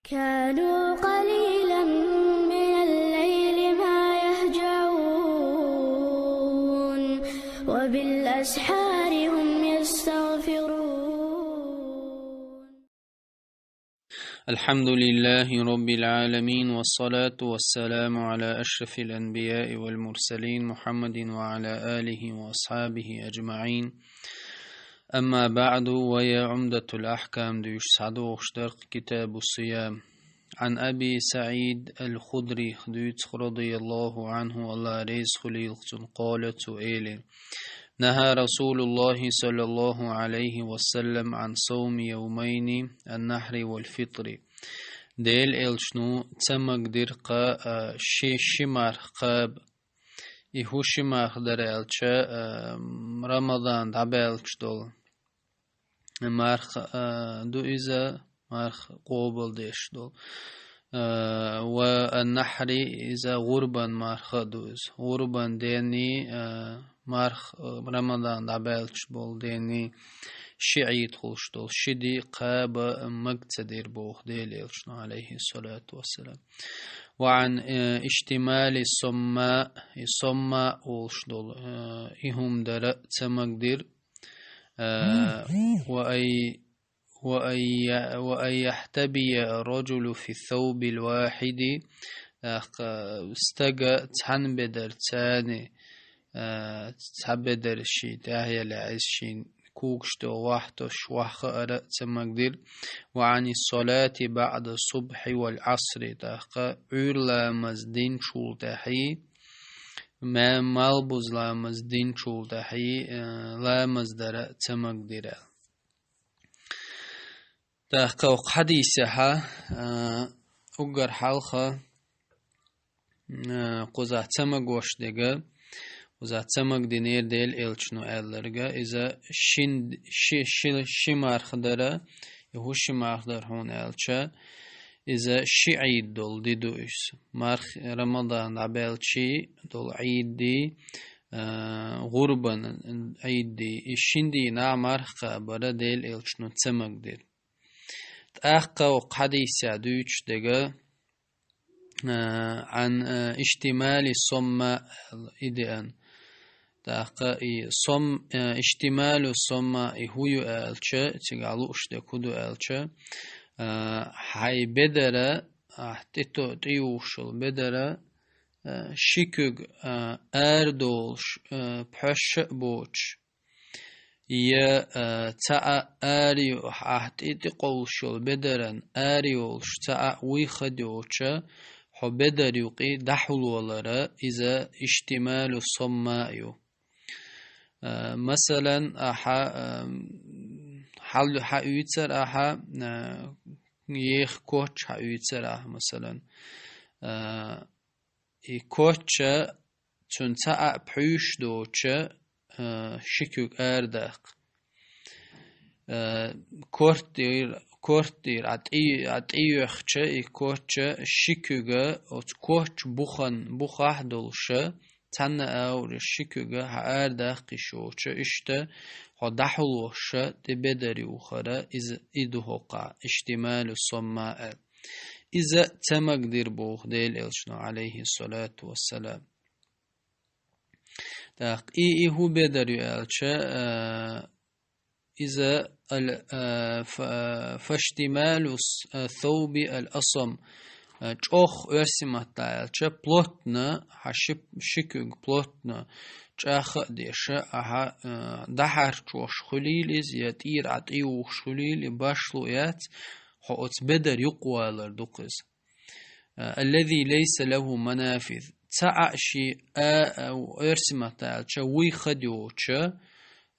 كانوا قليلا من الليل ما يهجعون وبالأسحار هم يستغفرون. الحمد لله رب العالمين، والصلاة والسلام على أشرف الأنبياء والمرسلين محمد وعلى آله وأصحابه أجمعين. أما بعد، ويا عمدة الأحكام ديش سعدوش درق كتاب الصيام. عن أبي سعيد الخدري رضي الله عنه الله ريز خليل قالت إيلي: نهى رسول الله صلى الله عليه وسلم عن صوم يومين النحر والفطر. ديل إلشنو تسمك درقا شمار قاب إهو شمار در إلشا رمضان دعبالش دول مارخ دو إذا مارخ قوبل ديش دول والنحر إذا غربا مارخ دوز غربا ديني مارخ رمضان دعبالش بول ديني شعيد خلشتول شدي قاب مقتدر بوخ ديل إلشنا عليه الصلاة والسلام. وعن اشتمال الصماء أولشدول إهم در تمقدر وأن يحتبي الرجل في الثوب الواحد استجا تحن بدر تاني تحبدر شي تاهي لعيش شين كوكشتو واحتش وحقرأ تمقدر. وعن الصلاة بعد الصبح والعصر تاقا عرلا مزدين شول تاحي ما مالبوز لا مزدين شول تاحي لا مزدر تمقدر. تاقا حديثها أقر حالخا قوزا تمقوش دقا وزا تمق دينير ديل إلشنو ألرغا إذا شمار خدرا يهو شمار خدر هون ألشا إذا عيد دول دي دويس مارخ رمضان عبالشي دول عيد دي غربا عيد دي الشندي نعمارخ قابرا ديل إلشنو تمق دير. تأخا وقحديثة دويش دقا عن اشتمال الصماء إدئان تاقا صم اشتمال الصماء هو يالشا تقالو اشتكودو الشا هاي بدرا تيتو تيوشل بدرا شيكوغ اردولش بحش بوش يا تا اريو تيتي قولشل بدرا اريولش تا ويخدوشا حو بدر يقي دحول ولرا إذا اشتمال الصماء. مثلا أحا حل حيوتر أحا يخ كوتش حيوتر أحا مثلا كوتش تنتع بحيش دوتش شكوك أردق كورتير عطيوخشة كوتش شكوغا أو كوتش بخح دولشة تنا أو الشكوغا هأردق شوتش إشتا هدحلوشة تبدري وخرا إذا إدهوقع اشتمال الصماء إذا تمقدر بوخ ديل إلشنا عليه الصلاة والسلام. تاق هو بدري إلشة إذا فاشتمال الثوب الأصم جوخ أرسمة تايلشة بلوتنا حشب شكوك بلوتنا جاخ ديشة أها دحر جوش خليل يتير عطيوش خليل باشلو يات حوت بدر يقوى لردقز الذي ليس له منافذ تعشي أو أرسمة تايلشة ويخديوشة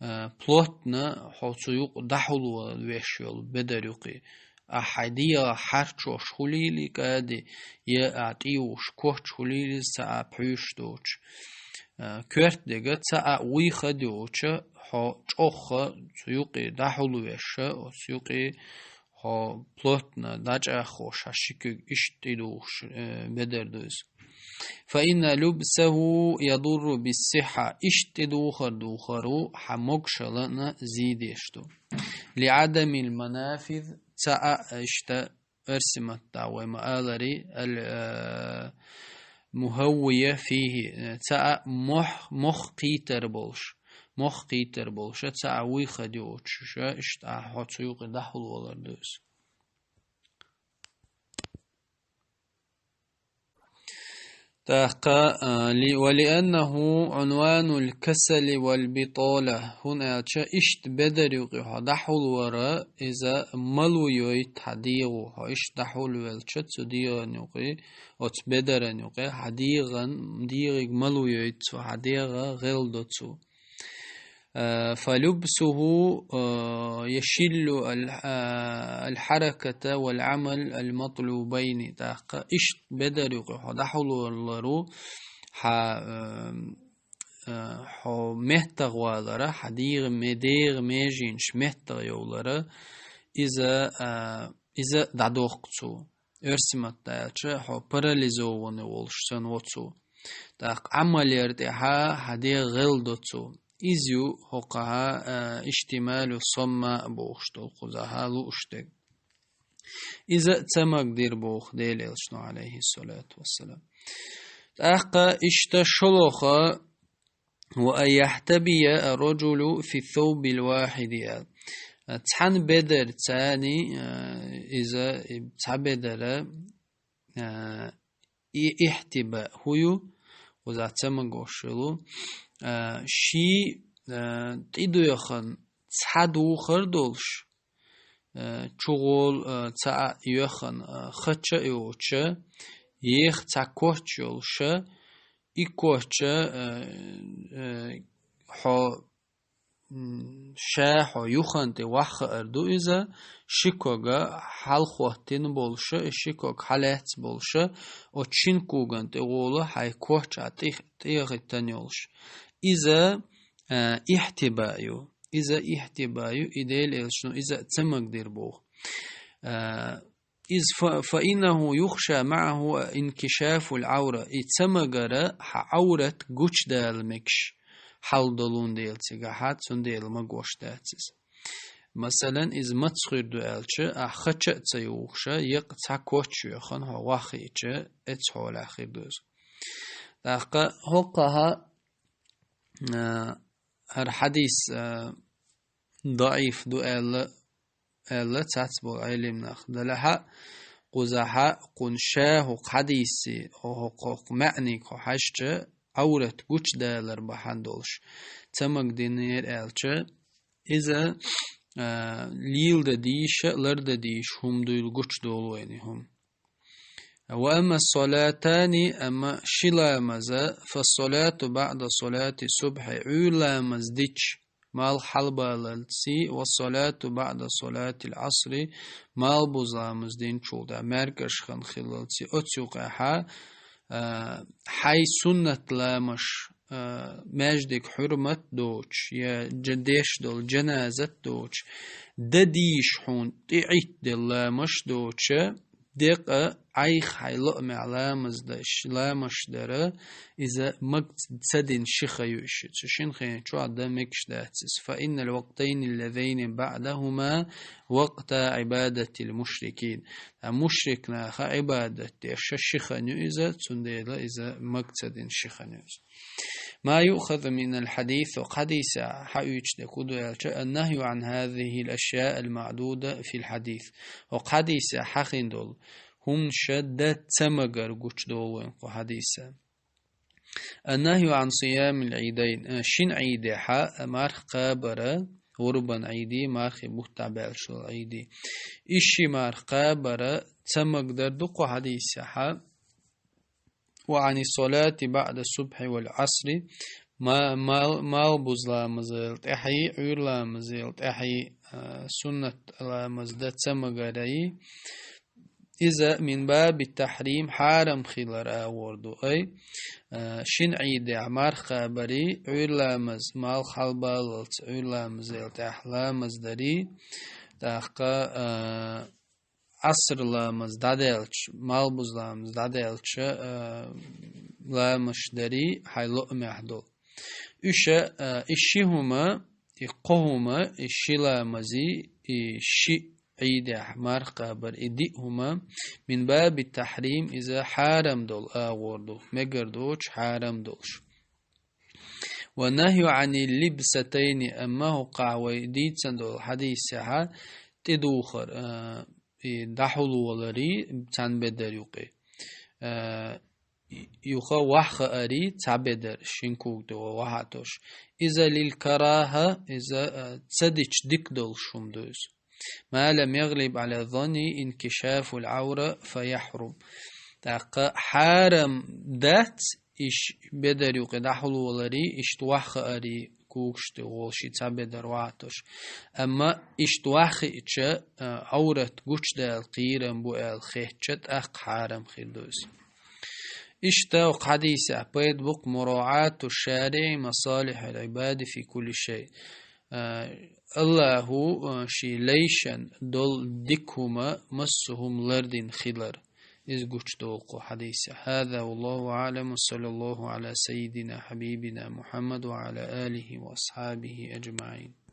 بلوتنا حوتيوق دحولو الوشيل بدريقي أحدية حرشوش خليلي كادي يأتيوش كوش خليلي ساعة بحيش دوش كورت ديگه ساعة ويخ دوش حو چوخ تيوقي دحولو وشي وتيوقي حو بلوتنا داجع خوش هشيكو اشتدوش بدردوز. فإن لبسه يضر بالصحة دوخرو حموكشلنا زيدشتو لعدم المنافذ تا اشتا أرسمت دعوة مآلري المهوية فيه تاع مخ قيتر بولش تاع ويخ ديوش اشت حتسوق دحول ولردوس ولأنه عنوان الكسل والبطالة هنا إشت بدر يقع دحول ورا إذا ملو يويت حديغو إشت دحول والش تديغ نقي أو بدر نقي حديغا ديغ ملو يويت حديغا غلدتو فلبسه يشل الحركة والعمل المطلوبين تاق إشت بدر يقع دحول ورا مهتغ والرا حديغ مديغ ميجينش مهتغ يولرا إذا دعوقتو أرسمت تاچ باراليزوون ولشتن وتو تاق عمل يرتها حديغ غلدتو إزيو هقها اشتمال صم بوشتو خزها لوشتك إذا تمك دير بوخ ديل إلشنو عليه الصلاة والسلام تأقى اشتشلوخ وأن يحتبي الرجل في الثوب الواحد تحن بدر تاني إذا تبدر احتباء هو وذا تمك وشلو شي تيدو يخن تحدو خردولش چغول تا يخن خچ يوچ يخ تا کوچولش إيكوچ حو شاه يخن تي وخ أردو إذا شيكوغا حال خواتين بولش شيكوغ حالات بولش أو تشينكوغن تي غولا حي كوچ تيغ تانيولش إذا احتبايو إديل إلشنو إذا تمك دير بوخ فإنه يخشى معه انكشاف العورة إتمغر عورة قوش دال مكش حال دلون ديل تيغاحات سن ديل مغوش داتس مثلا إذ متصغير دو ألش أخشى تيوخشى يقتع كوش يخن هو واخيش اتحول أخير دوز داقا هقها هر حديث ضعيف دو ألا تاتبو علم ناخ دلها قزحا قنشاه حديثي وحقوق معني كحشت عورت قوش دالر بحندولش تمك دينير ألش إذا ليل دديش لرد ديش هم دويل قوش دولويني هم وأما الصلاتان أما شلامز فالصلاة بعد صلاة الصبح علامز ديش مال حلبة للسي والصلاة بعد صلاة العصر مال بوزامز دين شودا مركش خن خلالسي أتسوقها حي سنة لامش مجدك حرمة دوش يا جديش دول جنازة دوش دديش حون تعيت دل لامش دوش دقة عيخ حيلق معلامز داش لامش دره إذا مقصدين شخيوش تشين خين شو عدا مكش داتس فإن الوقتين اللذين بعدهما وقت عبادة المشركين المشركنا خا عبادة الشخنو إذا تنديل إذا مقصدين شخنو ما يؤخذ من الحديث وحديث حيوش دكودو النهي عن هذه الأشياء المعدودة في الحديث وحديث حقين دول هم شدة تمغر قوش دولين وحديثة النهي عن صيام العيدين شين عيدي حا مارخ قابرة وربان عيدي مارخ بوتا بالشو عيدي إشي مارخ قابرة تمغدر دقو حديثة حا وعن الصلاة بعد الصبح والعصر ما بوزلا مزلت أحي عيرلا مزلت أحي سنة مزدت تمغري إذا من باب التحريم حرم خلال أوردو أي شين عيد عمار خابري عيرلا مال خالبالت عيرلا مزلت أحلا مزدري تاقا عصر لامز دادلش مالبوز لامز دادلش لامش دري حيلو محدو إشي هما إقهما إشي لامزي إشي عيد أحمر قابر إديهما من باب التحريم إذا حارم دول آوردو مقردوش حارم دولش ونهي عن اللبستين أما قعوي ديت سندول حديث سحا تدوخر دحلو ولري تان بدر يقي يخا وحخ أري تعبدر شنكوك دو وحاتوش إذا للكراهة إذا تصدق ديك دول شمدوز ما لم يغلب على ظني انكشاف العورة فيحرم تاق حارم دات إش بدر يقي دحلو ولري إش توحخ أري كوكشت وشي تعبدر وحاتوش أما إش توحخ إتش عورة قوش دال قيرم بو الخيتشت أق حارم خيردوز اشتاق حديث أبيد بق مراعاة الشارع مصالح العباد في كل شيء الله شي ليشن دول ديكهما مسهم لردين خلر إذ قوش حديث هذا والله أعلم صلى الله على سيدنا حبيبنا محمد وعلى آله وأصحابه أجمعين.